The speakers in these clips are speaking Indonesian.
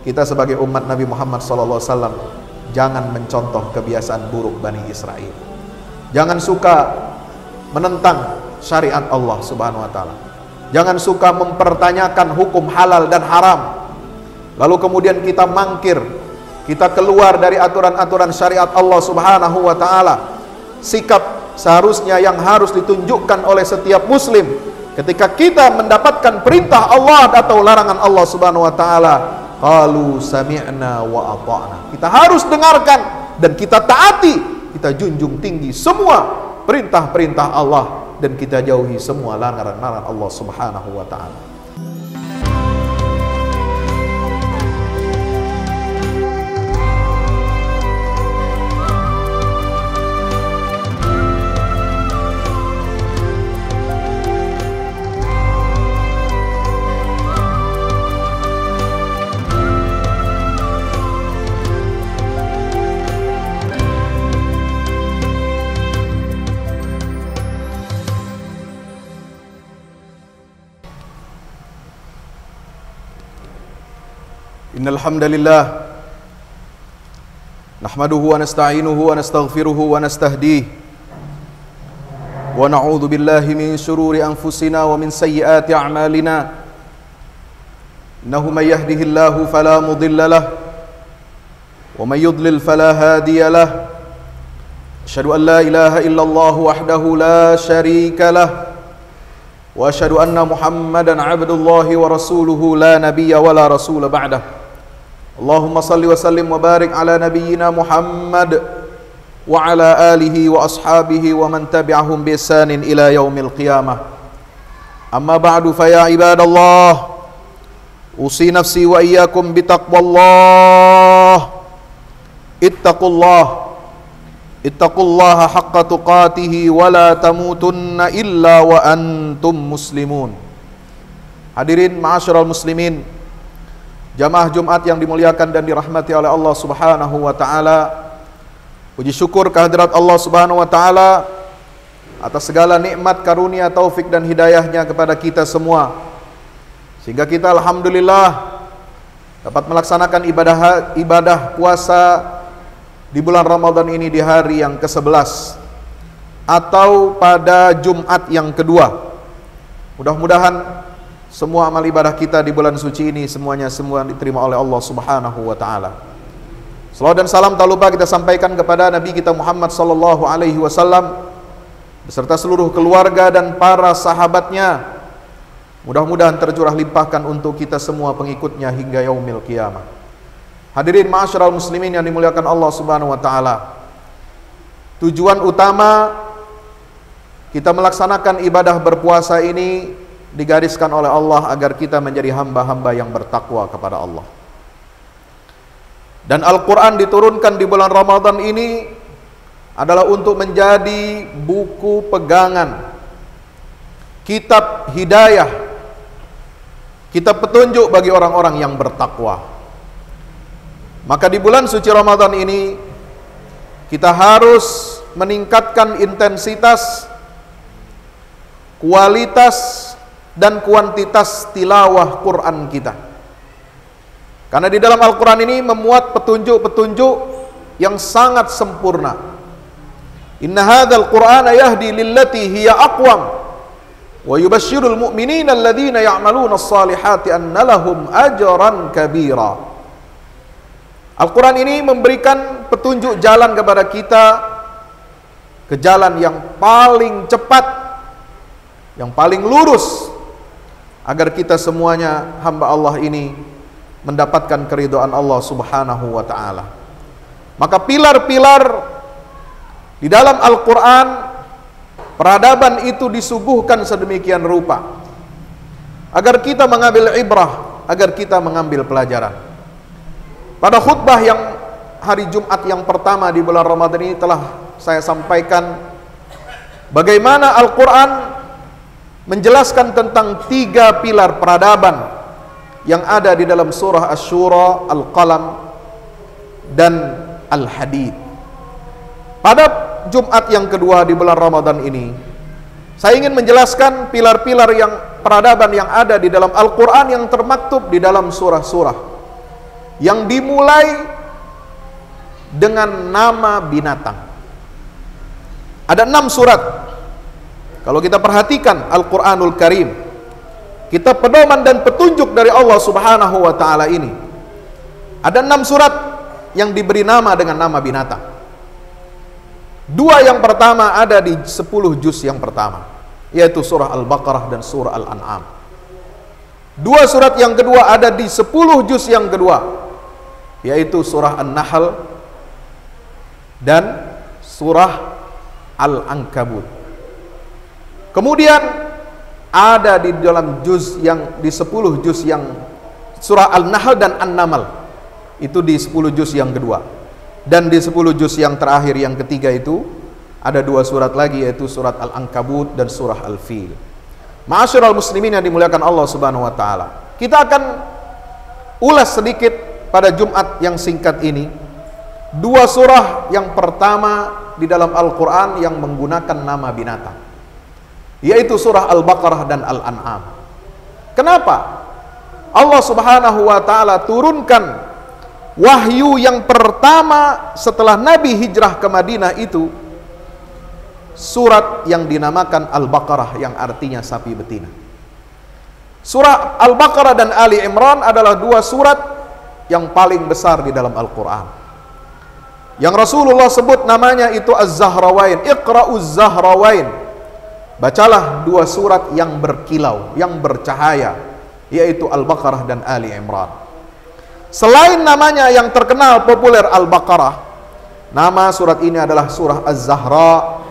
kita sebagai umat Nabi Muhammad SAW jangan mencontoh kebiasaan buruk Bani Israel. Jangan suka menentang syariat Allah Subhanahu wa taala. Jangan suka mempertanyakan hukum halal dan haram. Lalu kemudian kita mangkir, kita keluar dari aturan-aturan syariat Allah Subhanahu wa taala. Sikap seharusnya yang harus ditunjukkan oleh setiap muslim ketika kita mendapatkan perintah Allah atau larangan Allah Subhanahu wa taala, qalu sami'na wa ata'na. Kita harus dengarkan dan kita taati, kita junjung tinggi semua perintah-perintah Allah dan kita jauhi semua larangan-larangan Allah Subhanahu wa taala. Innal hamdalillah nahmaduhu wa nasta'inuhu wa nastaghfiruhu wa nastahdihi wa na'udzu billahi min shururi anfusina wa min sayyiati a'malina. Innahu may yahdihillahu fala mudilla lahu wa may yudlil fala hadiya lahu. Asyhadu an la ilaha illallah wahdahu la syarika lahu wa asyhadu anna Muhammadan 'abdullahi wa rasuluhu la nabiyya wa la rasula ba'dahu. Allahumma salli wa sallim wa barik ala nabiyyina Muhammad wa ala alihi wa ashabihi wa man tabi'ahum bi ihsanin ila yaumil qiyamah. Amma ba'du fa ya ibadallah, usi nafsi wa iyyakum bi taqwallah. Ittaqullaha haqqa tuqatih wa la tamutunna illa wa antum muslimun. Hadirin ma'asyiral muslimin, jamaah Jumat yang dimuliakan dan dirahmati oleh Allah Subhanahu wa taala. Puji syukur kehadirat Allah Subhanahu wa taala atas segala nikmat, karunia, taufik dan hidayahnya kepada kita semua, sehingga kita alhamdulillah dapat melaksanakan ibadah puasa di bulan Ramadan ini di hari yang ke-11 atau pada Jumat yang kedua. Mudah-mudahan semua amal ibadah kita di bulan suci ini semua diterima oleh Allah Subhanahu wa taala. Salawat dan salam tak lupa kita sampaikan kepada Nabi kita Muhammad sallallahu alaihi wasallam beserta seluruh keluarga dan para sahabatnya. Mudah-mudahan tercurah limpahkan untuk kita semua pengikutnya hingga yaumil qiyamah. Hadirin ma'asyiral muslimin yang dimuliakan Allah Subhanahu wa taala. Tujuan utama kita melaksanakan ibadah berpuasa ini digariskan oleh Allah agar kita menjadi hamba-hamba yang bertakwa kepada Allah. Dan Al-Quran diturunkan di bulan Ramadan ini adalah untuk menjadi buku pegangan, kitab hidayah, kitab petunjuk bagi orang-orang yang bertakwa. Maka di bulan suci Ramadan ini kita harus meningkatkan intensitas, kualitas dan kuantitas tilawah Quran kita. Karena di dalam Al-Quran ini memuat petunjuk-petunjuk yang sangat sempurna. Inna hadzal Qur'ana yahdi lillati hiya aqwam wa yubashshirul mu'minina alladhina ya'maluna as-salihati anna lahum ajran kabira. Al-Quran ini memberikan petunjuk jalan kepada kita ke jalan yang paling cepat, yang paling lurus, agar kita semuanya hamba Allah ini mendapatkan keridhaan Allah Subhanahu wa taala. Maka pilar-pilar di dalam Al-Quran, peradaban itu disuguhkan sedemikian rupa agar kita mengambil ibrah, agar kita mengambil pelajaran. Pada khutbah yang hari Jumat yang pertama di bulan Ramadan ini telah saya sampaikan bagaimana Al-Quran menjelaskan tentang 3 pilar peradaban yang ada di dalam surah Asy-Syura, Al-Qalam, dan Al-Hadid. Pada Jumat yang kedua di bulan Ramadan ini, saya ingin menjelaskan pilar-pilar yang peradaban yang ada di dalam Al-Quran yang termaktub di dalam surah-surah. yang dimulai dengan nama binatang. Ada 6 surat. Kalau kita perhatikan Al-Quranul Karim, kitab pedoman dan petunjuk dari Allah Subhanahu wa ta'ala ini, ada 6 surat yang diberi nama dengan nama binatang. 2 yang pertama ada di 10 juz yang pertama, yaitu surah Al-Baqarah dan surah Al-An'am. 2 surat yang kedua ada di 10 juz yang kedua, yaitu surah An-Nahl dan surah Al-Ankabut. Kemudian ada di dalam juz yang di 10 juz yang surah Al-Nahl dan An-Naml, itu di 10 juz yang kedua. Dan di 10 juz yang terakhir yang ketiga itu ada 2 surat lagi, yaitu surat Al-Ankabut dan surah Al-Fil. Ma'asyiral muslimin yang dimuliakan Allah Subhanahu wa taala, kita akan ulas sedikit pada Jumat yang singkat ini 2 surah yang pertama di dalam Al-Quran yang menggunakan nama binatang, yaitu surah Al-Baqarah dan Al-An'am. Kenapa Allah Subhanahu wa ta'ala turunkan wahyu yang pertama setelah Nabi hijrah ke Madinah itu surat yang dinamakan Al-Baqarah, yang artinya sapi betina? Surah Al-Baqarah dan Ali Imran adalah 2 surat yang paling besar di dalam Al-Quran, yang Rasulullah sebut namanya itu Az-Zahrawain. Iqra'uz Zahrawain, bacalah 2 surat yang berkilau, yang bercahaya, yaitu Al-Baqarah dan Ali Imran. Selain namanya yang terkenal populer Al-Baqarah, nama surat ini adalah surah Az-Zahra.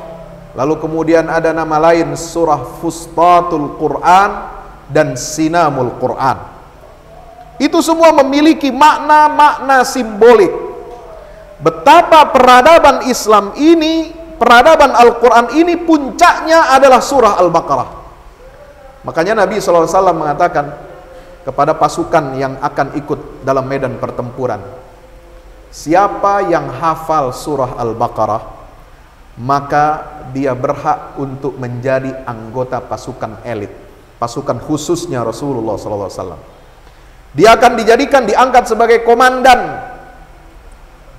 Lalu kemudian ada nama lain, surah Fustatul Quran dan Sinamul Quran. Itu semua memiliki makna-makna simbolik. Betapa peradaban Islam ini, peradaban Al-Quran ini puncaknya adalah surah Al-Baqarah. Makanya Nabi SAW mengatakan kepada pasukan yang akan ikut dalam medan pertempuran, siapa yang hafal surah Al-Baqarah, maka dia berhak untuk menjadi anggota pasukan elit, pasukan khususnya Rasulullah SAW. Dia akan dijadikan, diangkat sebagai komandan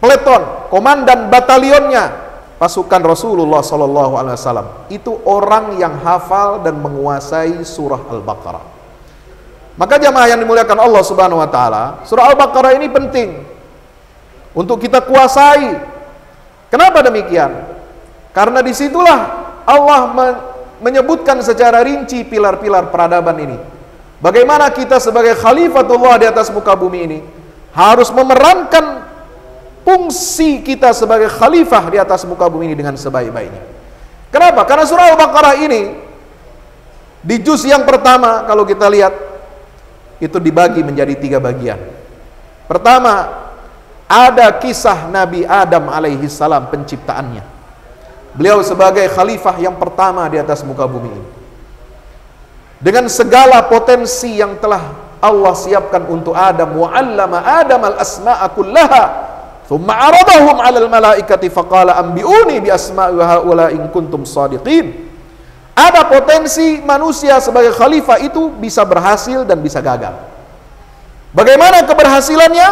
peleton, komandan batalionnya pasukan Rasulullah SAW. Itu orang yang hafal dan menguasai surah Al-Baqarah. Maka jamaah yang dimuliakan Allah Subhanahu wa taala, surah Al-Baqarah ini penting untuk kita kuasai. Kenapa demikian? Karena disitulah Allah menyebutkan secara rinci pilar-pilar peradaban ini. Bagaimana kita sebagai khalifatullah di atas muka bumi ini harus memerankan fungsi kita sebagai khalifah di atas muka bumi ini dengan sebaik-baiknya. Kenapa? Karena surah Al-Baqarah ini di juz yang pertama, kalau kita lihat, itu dibagi menjadi 3 bagian. Pertama, ada kisah Nabi Adam alaihi salam, penciptaannya. Beliau sebagai khalifah yang pertama di atas muka bumi ini, dengan segala potensi yang telah Allah siapkan untuk Adam. Wa 'allama Adam al-asma'a kullaha thumma 'aradahum 'alal malaikati faqala anbi'uni bi asma'i haula in kuntum shadiqin. Ada potensi manusia sebagai khalifah itu bisa berhasil dan bisa gagal. Bagaimana keberhasilannya?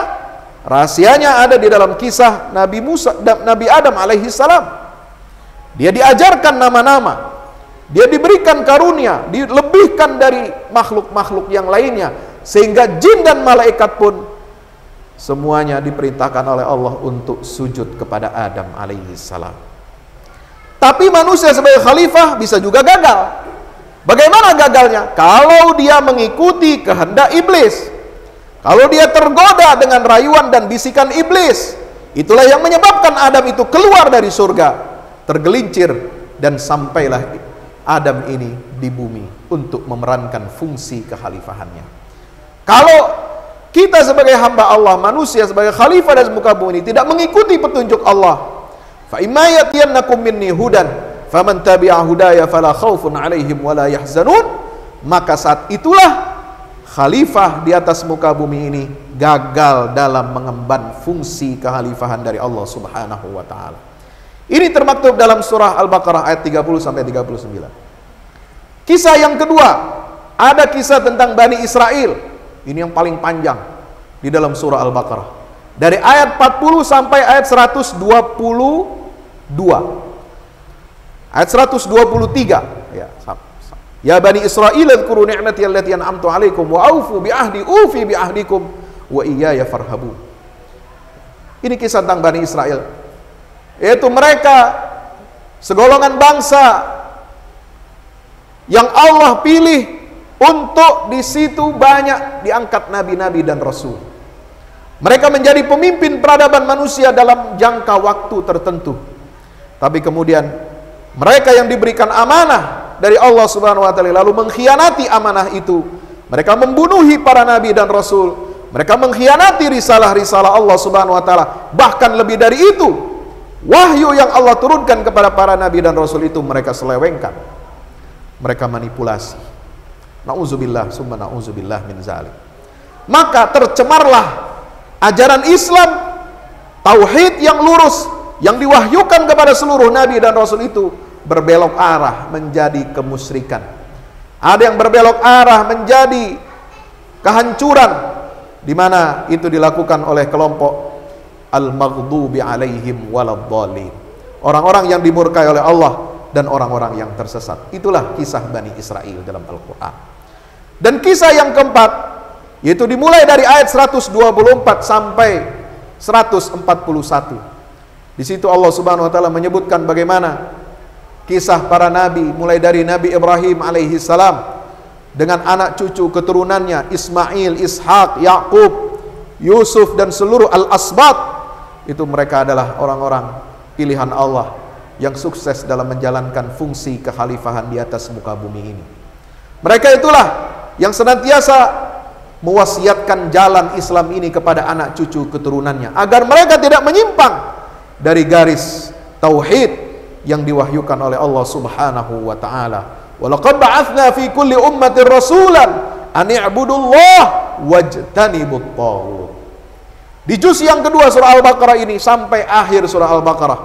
Rahasianya ada di dalam kisah Nabi Adam alaihi salam. Dia diajarkan nama-nama, dia diberikan karunia, dilebihkan dari makhluk-makhluk yang lainnya, sehingga jin dan malaikat pun semuanya diperintahkan oleh Allah untuk sujud kepada Adam alaihi salam. Tapi manusia sebagai khalifah bisa juga gagal. Bagaimana gagalnya? Kalau dia mengikuti kehendak iblis, kalau dia tergoda dengan rayuan dan bisikan iblis, itulah yang menyebabkan Adam itu keluar dari surga, tergelincir, dan sampailah Adam ini di bumi untuk memerankan fungsi kekhalifahannya. Kalau kita sebagai hamba Allah, manusia sebagai khalifah dari muka bumi ini tidak mengikuti petunjuk Allah, fa imma yatiyannakum minni hudan faman tabi'a hudaya fala khaufun 'alaihim wala yahzanun, maka saat itulah khalifah di atas muka bumi ini gagal dalam mengemban fungsi kekhalifahan dari Allah Subhanahu wa taala. Ini termaktub dalam surah Al-Baqarah ayat 30 sampai 39. Kisah yang kedua, ada kisah tentang Bani Israel. Ini yang paling panjang. di dalam surah Al-Baqarah. Dari ayat 40 sampai ayat 122. Ayat 123 ya. Ya Bani Israil dzkuru ni'mati allati an'amtu 'alaikum wa aufu bi ahdi ufi bi ahdikum wa iyaya farhabun. Ini kisah tentang Bani Israel, yaitu mereka segolongan bangsa yang Allah pilih untuk di situ banyak diangkat nabi-nabi dan rasul. Mereka menjadi pemimpin peradaban manusia dalam jangka waktu tertentu. Tapi kemudian mereka yang diberikan amanah dari Allah Subhanahu wa taala lalu mengkhianati amanah itu. Mereka membunuhi para nabi dan rasul. Mereka mengkhianati risalah-risalah Allah Subhanahu wa taala. Bahkan lebih dari itu, wahyu yang Allah turunkan kepada para nabi dan rasul itu mereka selewengkan. Mereka manipulasi. Nauzubillah summa nauzubillah min zalik. Maka tercemarlah ajaran Islam, tauhid yang lurus yang diwahyukan kepada seluruh nabi dan rasul itu berbelok arah menjadi kemusyrikan. Ada yang berbelok arah menjadi kehancuran, di mana itu dilakukan oleh kelompok al-maghdubi alaihim waladhdallin. Orang-orang yang dimurkai oleh Allah dan orang-orang yang tersesat. Itulah kisah Bani Israel dalam Al-Qur'an. Dan kisah yang keempat, yaitu dimulai dari ayat 124 sampai 141. Di situ Allah Subhanahu wa taala menyebutkan bagaimana kisah para nabi, mulai dari Nabi Ibrahim alaihi salam dengan anak cucu keturunannya Ismail, Ishak, Yakub, Yusuf dan seluruh al-asbat. Itu mereka adalah orang-orang pilihan Allah yang sukses dalam menjalankan fungsi kekhalifahan di atas muka bumi ini. Mereka itulah yang senantiasa mewasiatkan jalan Islam ini kepada anak cucu keturunannya agar mereka tidak menyimpang dari garis tauhid yang diwahyukan oleh Allah Subhanahu wa taala. Wa laqad ba'atsna fi kulli ummatin rasulan an i'budullaha wajtanibut taghut. Di juz yang kedua surah Al-Baqarah ini sampai akhir surah Al-Baqarah.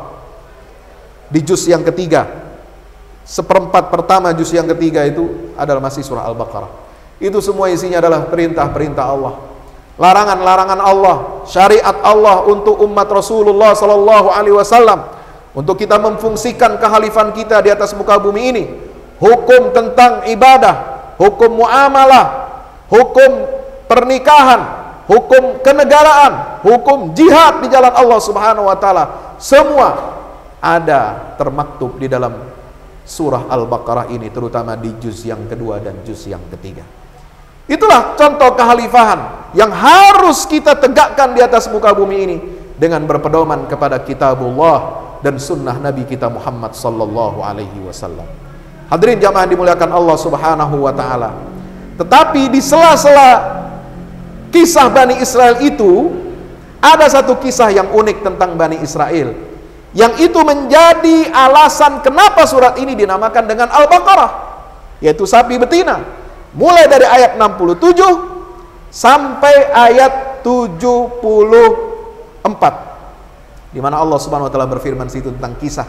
Di juz yang ketiga, seperempat pertama juz yang ketiga itu adalah masih surah Al-Baqarah. Itu semua isinya adalah perintah-perintah Allah, larangan-larangan Allah, syariat Allah untuk umat Rasulullah sallallahu alaihi wasallam, untuk kita memfungsikan kehalifan kita di atas muka bumi ini. Hukum tentang ibadah, hukum muamalah, hukum pernikahan, hukum kenegaraan, hukum jihad di jalan Allah Subhanahu wa taala, semua ada termaktub di dalam surah Al-Baqarah ini, terutama di juz yang kedua dan juz yang ketiga. Itulah contoh kekhalifahan yang harus kita tegakkan di atas muka bumi ini dengan berpedoman kepada kitabullah dan sunnah Nabi kita Muhammad sallallahu alaihi wasallam. Hadirin jamaah dimuliakan Allah Subhanahu wa taala. Tetapi di sela-sela kisah Bani Israel itu ada satu kisah yang unik tentang Bani Israel, yang itu menjadi alasan kenapa surat ini dinamakan dengan Al-Baqarah, yaitu sapi betina. Mulai dari ayat 67 sampai ayat 74, di mana Allah Subhanahu wa taala berfirman situ tentang kisah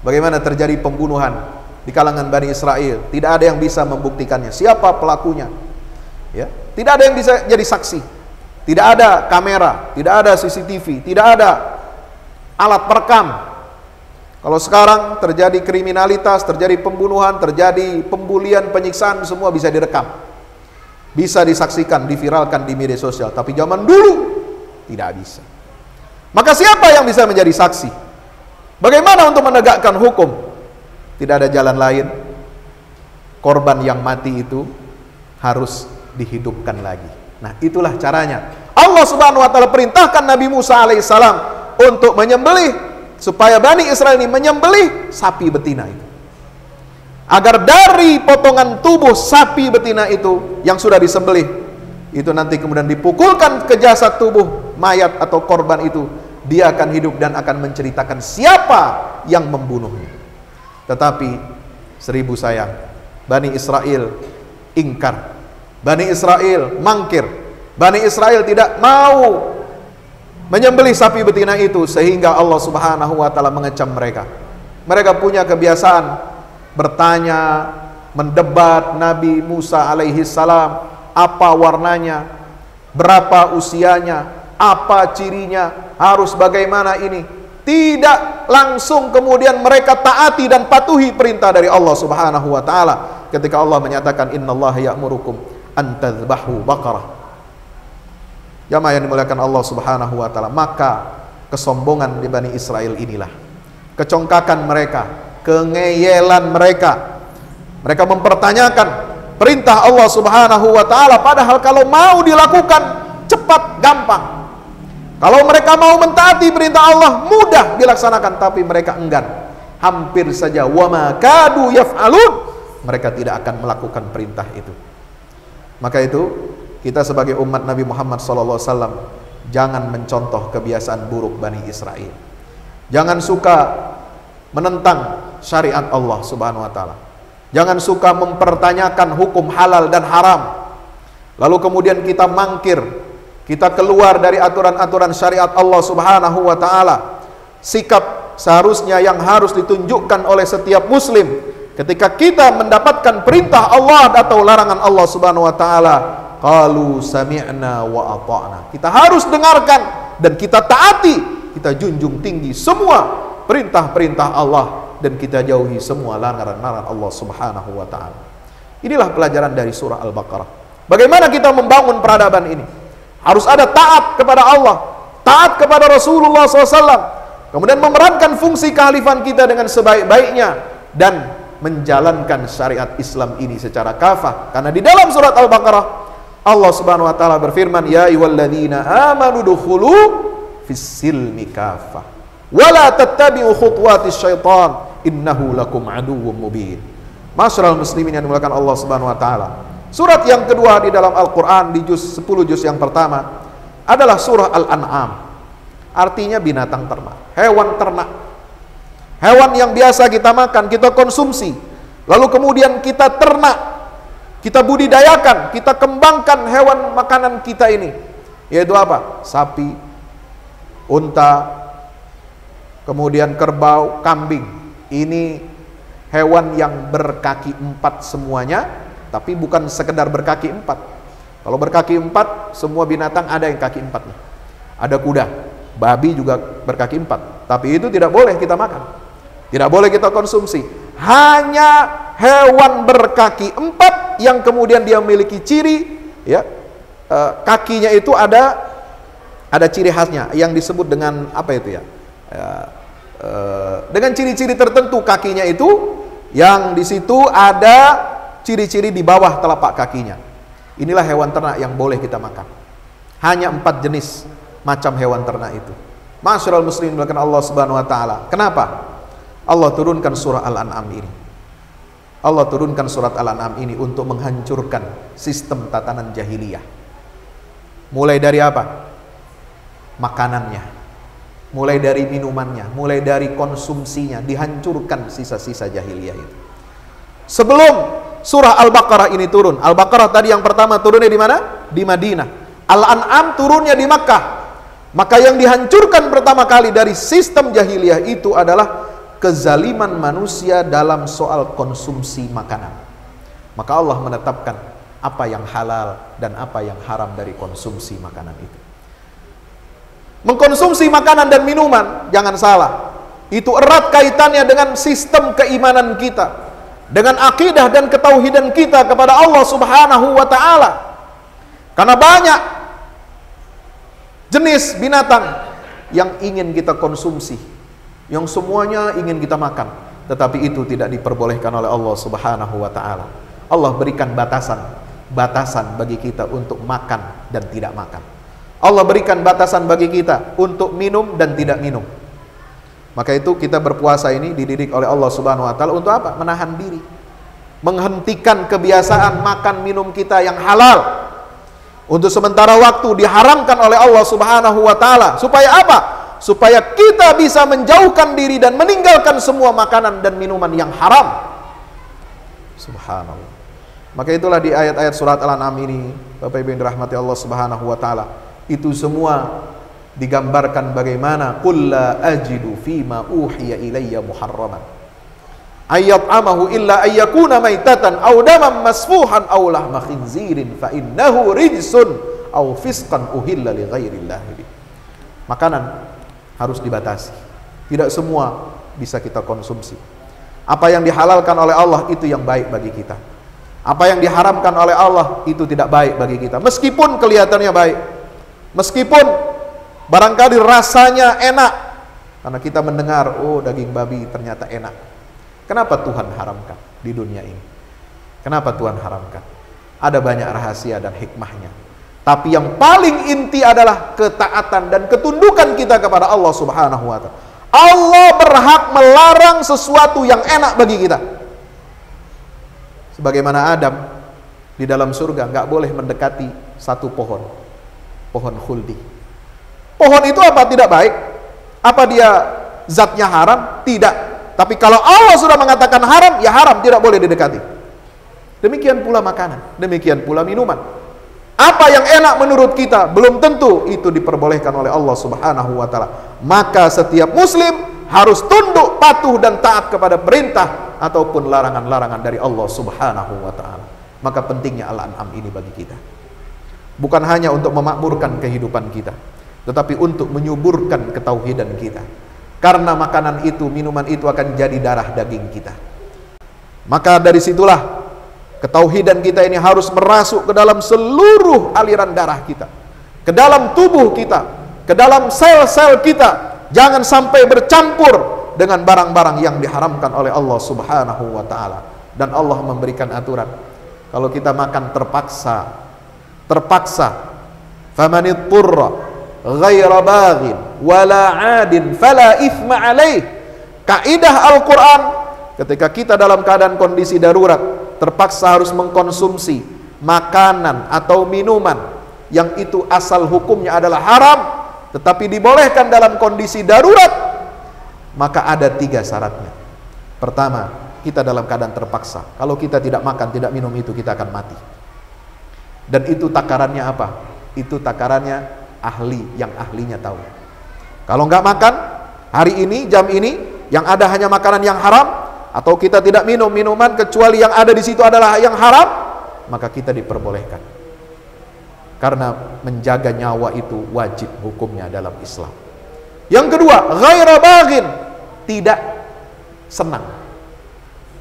bagaimana terjadi pembunuhan di kalangan Bani Israel. Tidak ada yang bisa membuktikannya, siapa pelakunya, ya. Tidak ada yang bisa jadi saksi. Tidak ada kamera, tidak ada CCTV, tidak ada alat perekam. Kalau sekarang terjadi kriminalitas, terjadi pembunuhan, terjadi pembulian, penyiksaan, semua bisa direkam, bisa disaksikan, diviralkan di media sosial. Tapi zaman dulu tidak bisa. Maka siapa yang bisa menjadi saksi? Bagaimana untuk menegakkan hukum? Tidak ada jalan lain. Korban yang mati itu harus dihidupkan lagi. Nah, itulah caranya. Allah Subhanahu wa taala perintahkan Nabi Musa alaihissalam untuk menyembelih, supaya Bani Israel ini menyembelih sapi betina itu, agar dari potongan tubuh sapi betina itu yang sudah disembelih itu nanti kemudian dipukulkan ke jasad tubuh mayat atau korban itu, dia akan hidup dan akan menceritakan siapa yang membunuhnya. Tetapi seribu sayang, Bani Israel ingkar, Bani Israel mangkir, Bani Israel tidak mau menyembelih sapi betina itu, sehingga Allah Subhanahu wa taala mengecam mereka. Mereka punya kebiasaan bertanya, mendebat Nabi Musa alaihi salam, apa warnanya, berapa usianya, apa cirinya, harus bagaimana ini. Tidak langsung kemudian mereka taati dan patuhi perintah dari Allah Subhanahu wa taala ketika Allah menyatakan innallaha ya'murukum an tadhbahu baqarah. Jamaah yang dimuliakan Allah Subhanahu wa taala, maka kesombongan di Bani Israel inilah, kecongkakan mereka, kengeyelan mereka. Mereka mempertanyakan perintah Allah Subhanahu wa taala, padahal kalau mau dilakukan cepat, gampang. Kalau mereka mau mentaati perintah Allah, mudah dilaksanakan, tapi mereka enggan. Hampir saja wama kadu yaf'alun, mereka tidak akan melakukan perintah itu. Maka itu kita sebagai umat Nabi Muhammad SAW jangan mencontoh kebiasaan buruk Bani Israel. Jangan suka menentang syariat Allah Subhanahu wa taala. Jangan suka mempertanyakan hukum halal dan haram. Lalu kemudian kita mangkir, kita keluar dari aturan-aturan syariat Allah Subhanahu wa taala. Sikap seharusnya yang harus ditunjukkan oleh setiap muslim ketika kita mendapatkan perintah Allah atau larangan Allah Subhanahu wa taala, qalu sami'na wa ata'na. Kita harus dengarkan dan kita taati, kita junjung tinggi semua perintah-perintah Allah dan kita jauhi semua larangan-larangan Allah Subhanahu wa taala. Inilah pelajaran dari surah Al-Baqarah. Bagaimana kita membangun peradaban ini? Harus ada taat kepada Allah, taat kepada Rasulullah SAW, kemudian memerankan fungsi kehalifan kita dengan sebaik-baiknya dan menjalankan syariat Islam ini secara kafah. Karena di dalam surat Al-Baqarah Allah Subhanahu wa taala berfirman, ya ayyuhalladzina amanu dukhulu fis-silmi kafah wa la tattabi'u khutuwatis syaitan innahu lakum aduwwum mubin. Masyarul muslimin yang dimuliakan Allah Subhanahu wa taala. Surat yang kedua di dalam Al-Qur'an di 10 juz yang pertama adalah surah Al-An'am. Artinya binatang ternak, hewan ternak. Hewan yang biasa kita makan, kita konsumsi. Lalu kemudian kita ternak, kita budidayakan, kita kembangkan hewan makanan kita ini. Yaitu apa? Sapi, unta, kemudian kerbau, kambing. Ini hewan yang berkaki 4 semuanya, tapi bukan sekedar berkaki 4. Kalau berkaki 4, semua binatang ada yang kaki 4 nih. Ada kuda, babi juga berkaki 4. Tapi itu tidak boleh kita makan, tidak boleh kita konsumsi. Hanya hewan berkaki 4 yang kemudian dia memiliki ciri, ya, kakinya itu ada ciri khasnya yang disebut dengan apa itu ya, dengan ciri-ciri tertentu kakinya itu, yang di situ ada ciri-ciri di bawah telapak kakinya. Inilah hewan ternak yang boleh kita makan. Hanya 4 jenis macam hewan ternak itu. Masyarul muslimin dimuliakan Allah Subhanahu wa taala. Kenapa Allah turunkan surah Al-An'am ini? Allah turunkan surat Al-An'am ini untuk menghancurkan sistem tatanan jahiliyah. Mulai dari apa? Makanannya, mulai dari minumannya, mulai dari konsumsinya, dihancurkan sisa-sisa jahiliyah itu. Sebelum surah Al-Baqarah ini turun, Al-Baqarah tadi yang pertama turunnya di mana? Di Madinah. Al-An'am turunnya di Makkah. Maka yang dihancurkan pertama kali dari sistem jahiliyah itu adalah kezaliman manusia dalam soal konsumsi makanan. Maka Allah menetapkan apa yang halal dan apa yang haram dari konsumsi makanan itu. Mengkonsumsi makanan dan minuman, jangan salah, itu erat kaitannya dengan sistem keimanan kita, dengan akidah dan ketauhidan kita kepada Allah Subhanahu wa taala. Karena banyak jenis binatang yang ingin kita konsumsi, yang semuanya ingin kita makan, tetapi itu tidak diperbolehkan oleh Allah Subhanahu wa taala. Allah berikan batasan bagi kita untuk makan dan tidak makan. Allah berikan batasan bagi kita untuk minum dan tidak minum. Maka itu kita berpuasa ini dididik oleh Allah Subhanahu wa taala untuk apa? Menahan diri, menghentikan kebiasaan makan minum kita yang halal. Untuk sementara waktu diharamkan oleh Allah Subhanahu wa taala. Supaya apa? Supaya kita bisa menjauhkan diri dan meninggalkan semua makanan dan minuman yang haram. Subhanallah. Maka itulah di ayat-ayat surat Al-An'am ini, Bapak Ibu yang dirahmati Allah Subhanahu wa taala, itu semua digambarkan bagaimana qul la ajidu fima uhiya ilayya muharraman ayyat'amahu illa ayyakuna maitatan aw daman masfuhan aw lahma khinzirin fa innahu rijsun au fisqan uhilla li ghairillah. Makanan harus dibatasi. Tidak semua bisa kita konsumsi. Apa yang dihalalkan oleh Allah itu yang baik bagi kita. Apa yang diharamkan oleh Allah itu tidak baik bagi kita. Meskipun kelihatannya baik, meskipun barangkali rasanya enak, karena kita mendengar, oh daging babi ternyata enak. Kenapa Tuhan haramkan di dunia ini? Kenapa Tuhan haramkan? Ada banyak rahasia dan hikmahnya. Tapi yang paling inti adalah ketaatan dan ketundukan kita kepada Allah Subhanahu wa ta'ala. Allah berhak melarang sesuatu yang enak bagi kita. Sebagaimana Adam di dalam surga nggak boleh mendekati satu pohon khuldi. Pohon itu apa? Tidak baik. Apa dia zatnya haram? Tidak. Tapi kalau Allah sudah mengatakan haram, ya haram, tidak boleh didekati. Demikian pula makanan, demikian pula minuman. Apa yang enak menurut kita belum tentu itu diperbolehkan oleh Allah Subhanahu wa ta'ala. Maka setiap muslim harus tunduk, patuh dan taat kepada perintah ataupun larangan-larangan dari Allah Subhanahu wa ta'ala. Maka pentingnya Al-An'am ini bagi kita. Bukan hanya untuk memakmurkan kehidupan kita, tetapi untuk menyuburkan ketauhidan kita. Karena makanan itu, minuman itu akan jadi darah daging kita. Maka dari situlah ketauhidan kita ini harus merasuk ke dalam seluruh aliran darah kita, ke dalam tubuh kita, ke dalam sel-sel kita. Jangan sampai bercampur dengan barang-barang yang diharamkan oleh Allah Subhanahu wa ta'ala. Dan Allah memberikan aturan, kalau kita makan terpaksa, famanitturra ghaira baghin wala 'adin fala itsma 'alaih. Kaidah Al-Qur'an, ketika kita dalam keadaan kondisi darurat, terpaksa harus mengkonsumsi makanan atau minuman yang itu asal hukumnya adalah haram, tetapi dibolehkan dalam kondisi darurat, maka ada 3 syaratnya. Pertama, kita dalam keadaan terpaksa. Kalau kita tidak makan, tidak minum itu, kita akan mati. Dan itu takarannya apa? Itu takarannya ahli, yang ahlinya tahu. Kalau nggak makan, hari ini, jam ini, yang ada hanya makanan yang haram, atau kita tidak minum minuman kecuali yang ada di situ adalah yang haram, maka kita diperbolehkan. Karena menjaga nyawa itu wajib hukumnya dalam Islam. Yang kedua, ghaira baghin, tidak senang.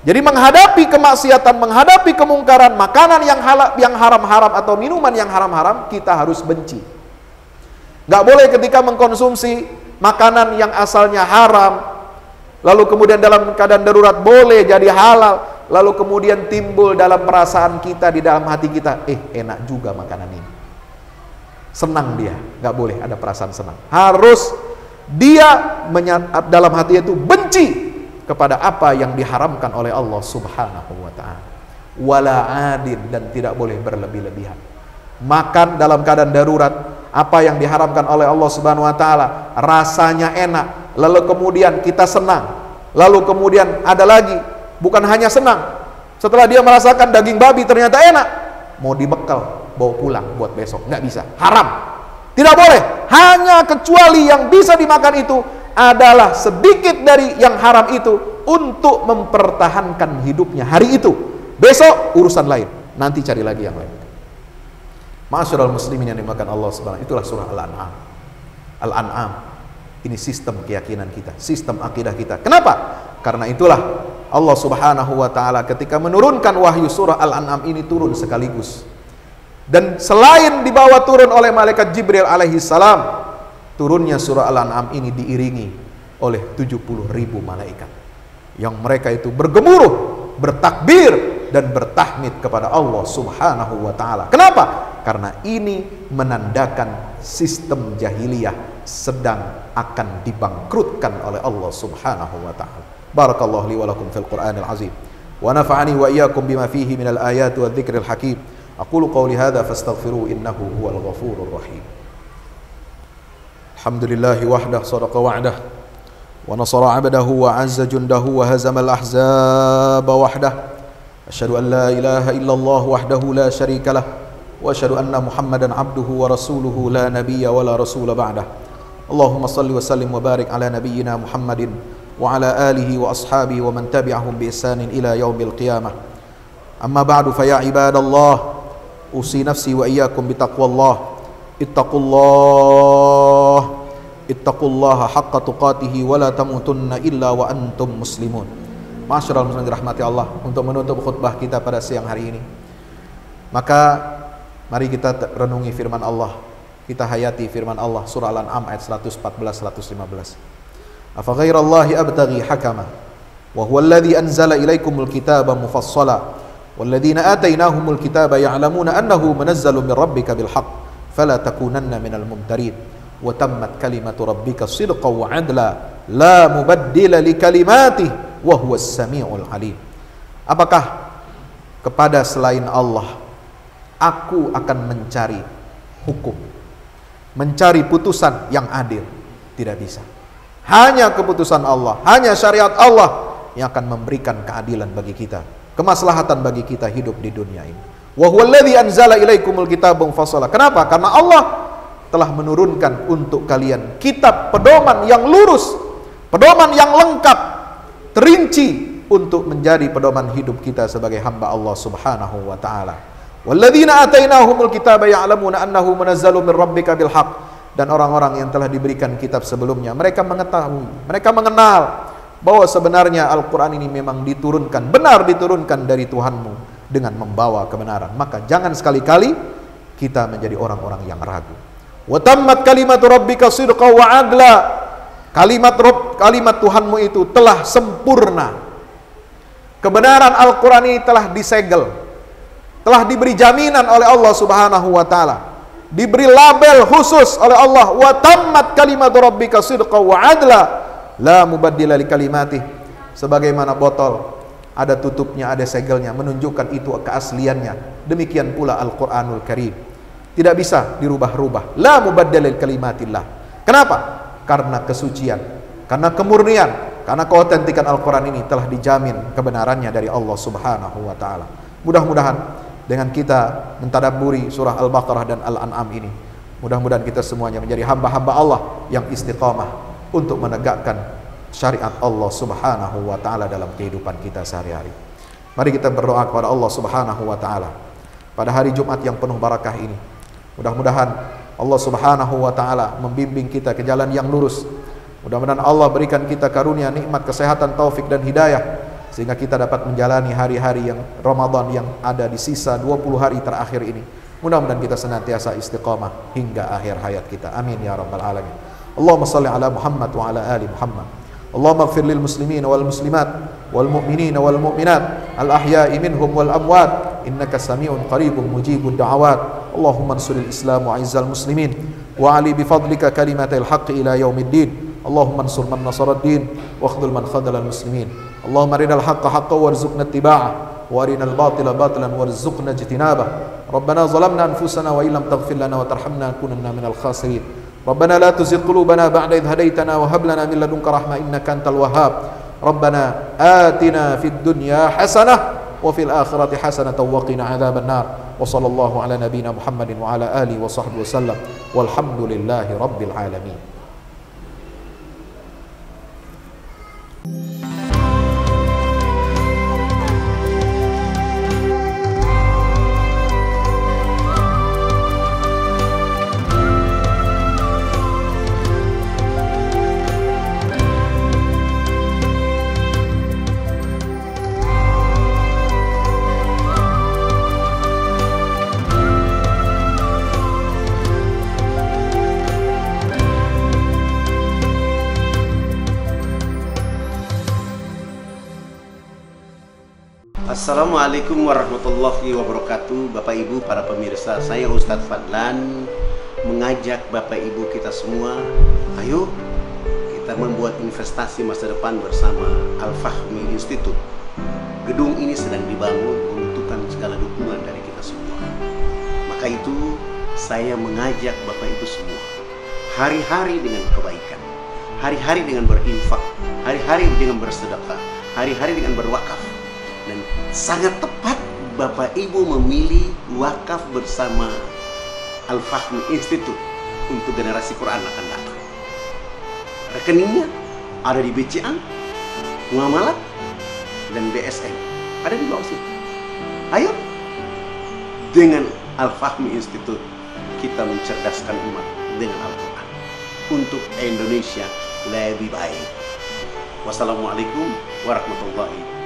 Jadi menghadapi kemaksiatan, menghadapi kemungkaran, makanan yang haram-haram atau minuman yang haram-haram, kita harus benci. Nggak boleh ketika mengkonsumsi makanan yang asalnya haram, lalu kemudian dalam keadaan darurat boleh jadi halal, lalu kemudian timbul dalam perasaan kita, di dalam hati kita, enak juga makanan ini, senang dia. Nggak boleh ada perasaan senang. Harus dia dalam hati itu benci kepada apa yang diharamkan oleh Allah Subhanahu wa ta'ala. Wala adin, dan tidak boleh berlebih-lebihan. Makan dalam keadaan darurat, apa yang diharamkan oleh Allah Subhanahu wa ta'ala, rasanya enak, lalu kemudian kita senang, lalu kemudian ada lagi, bukan hanya senang, setelah dia merasakan daging babi ternyata enak, mau dibekal, bawa pulang buat besok, nggak bisa, haram. Tidak boleh. Hanya kecuali yang bisa dimakan itu adalah sedikit dari yang haram itu untuk mempertahankan hidupnya hari itu. Besok urusan lain, nanti cari lagi yang lain. Ma'asyiral muslimin yang dimakan Allah Subhanahu, itulah surah Al-An'am. Al-An'am ini sistem keyakinan kita, sistem akidah kita. Kenapa? Karena itulah Allah Subhanahu wa ta'ala ketika menurunkan wahyu surah Al-An'am ini turun sekaligus. Dan selain dibawa turun oleh malaikat Jibril alaihi salam, turunnya surah Al-An'am ini diiringi oleh 70.000 malaikat yang mereka itu bergemuruh, bertakbir dan bertahmid kepada Allah Subhanahu wa ta'ala. Kenapa? Karena ini menandakan sistem jahiliyah sedang akan dibangkrutkan oleh Allah Subhanahu wa ta'ala. Barakallahu li wa lakum fil Qur'anil azim wa nafa'ani wa iyyakum bima fihi minal ayati wadh-dhikril hakim. Aqulu qawli hadza fastaghfiruhu innahu huwal ghafurur rahim. Alhamdulillahi wahdah sadaqa wa'dah wa nasara 'abdahu wa 'azza jundahu wa hazama al-ahzaba wahdah. Asyhadu an la ilaha illallah wahdahu la syarika lah wa asyhadu anna Muhammadan 'abduhu wa rasuluhu la nabiyya wa la rasula ba'dah. Allahumma shalli wa sallim wa barik ala nabiyyina Muhammadin wa ala alihi wa ashabihi wa man tabi'ahum bi ihsanin ila yaumil qiyamah. Amma ba'du fa ya ibadallah, usi nafsi wa iyyakum bi taqwallah. ittaqullaha haqqa tuqatihi wa la tamutunna illa wa antum muslimun. Masyaallah muslimin dirahmati Allah, untuk menutup khutbah kita pada siang hari ini, maka mari kita renungi firman Allah, kita hayati firman Allah surah Al-An'am ayat 114-115. Afa ghairallahi abtaghi hakama wa huwa alladhi anzala ilaikumul kitaba mufassala walladzina atainahumul kitaba ya'lamuna annahu munazzalu min rabbika bil haqq fala takunanna minal mumtarin wa tammat kalimatu rabbika sidqan wa 'adla la mubaddila li kalimatihi wa huwas samiul alim. Apakah kepada selain Allah aku akan mencari hukum, mencari putusan yang adil? Tidak bisa. Hanya keputusan Allah, hanya syariat Allah yang akan memberikan keadilan bagi kita, kemaslahatan bagi kita hidup di dunia ini. Wa huwallazi anzala ilaikumul kitaba mufassala. Kenapa? Karena Allah telah menurunkan untuk kalian kitab pedoman yang lurus, pedoman yang lengkap, terinci untuk menjadi pedoman hidup kita sebagai hamba Allah Subhanahu wa taala. Walladzina atainahumul kitaba ya'lamuna annahu munazzalu min rabbika bil haqq. Dan orang-orang yang telah diberikan kitab sebelumnya, mereka mengetahui, mereka mengenal bahwa sebenarnya Al-Qur'an ini memang diturunkan, benar diturunkan dari Tuhanmu dengan membawa kebenaran. Maka jangan sekali-kali kita menjadi orang-orang yang ragu. Wa tammat kalimatu rabbika sidqan wa 'adla. Kalimat Tuhanmu itu telah sempurna. Kebenaran Al-Quran ini telah disegel, telah diberi jaminan oleh Allah Subhanahu wa ta'ala, diberi label khusus oleh Allah. Wa tammat kalimatu rabbika sidqan wa 'adla la mubaddila li kalimatih. Sebagaimana botol ada tutupnya, ada segelnya, menunjukkan itu keasliannya. Demikian pula Al-Quranul Karim tidak bisa dirubah-rubah. La mubaddila li kalimatillah. Kenapa? Karena kesucian, karena kemurnian, karena keautentikan Al-Quran ini telah dijamin kebenarannya dari Allah Subhanahu wa ta'ala. Mudah-mudahan dengan kita mentadabburi surah Al-Baqarah dan Al-An'am ini, mudah-mudahan kita semuanya menjadi hamba-hamba Allah yang istiqamah untuk menegakkan syariat Allah Subhanahu wa ta'ala dalam kehidupan kita sehari-hari. Mari kita berdoa kepada Allah Subhanahu wa ta'ala pada hari Jumat yang penuh barakah ini. Mudah-mudahan Allah Subhanahu wa ta'ala membimbing kita ke jalan yang lurus. Mudah-mudahan Allah berikan kita karunia, nikmat, kesehatan, taufik dan hidayah, sehingga kita dapat menjalani hari-hari yang Ramadan yang ada di sisa 20 hari terakhir ini. Mudah-mudahan kita senantiasa istiqamah hingga akhir hayat kita. Amin ya rabbal alamin. Allahumma salli ala Muhammad wa ala ali Muhammad. Allahumma ighfir lil muslimin wal muslimat wal mu'minin wal mu'minat al ahya'i minhum wal amwat innaka sami'un qaribun mujibud da'awat. Allahumma ansuril islam wa izzal muslimin wa ali bifadlika kalimatil haqqi ila yaumiddin. Allahumma ansur man nasarad din wa akhdhul man khadhala al muslimin. Allahumma arinal haqqa haqqan warzuqna ittiba'ah wa arinal batila batilan warzuqna ijtinabah. Rabbana zalamna anfusana wa illam taghfir lana wa tarhamna lakunanna minal khasirin. Rabbana la tuzigh qulubana ba'da idh hadaytana wa hab lana min ladunka rahmah innaka antal wahhab. Rabbana atina fid dunya hasanah wa fil akhirati hasanatan wa qina adzaban nar. Wa sallallahu ala nabiyyina Muhammadin wa ala alihi wa sahbihi wasallam. Walhamdulillahi rabbil alamin. Assalamualaikum warahmatullahi wabarakatuh. Bapak Ibu para pemirsa, saya Ustadz Fadlan mengajak Bapak Ibu kita semua, ayo kita membuat investasi masa depan bersama Al-Fahmi Institute. Gedung ini sedang dibangun, membutuhkan segala dukungan dari kita semua. Maka itu saya mengajak Bapak Ibu semua, hari-hari dengan kebaikan, hari-hari dengan berinfak, hari-hari dengan bersedekah, hari-hari dengan berwakaf. Dan sangat tepat Bapak Ibu memilih wakaf bersama Al-Fahmi Institute untuk generasi Quran akan datang. Rekeningnya ada di BCA, Muamalat, dan BSM. Ada di bawah sini. Ayo dengan Al-Fahmi Institute kita mencerdaskan umat dengan Al-Quran untuk Indonesia lebih baik. Wassalamualaikum warahmatullahi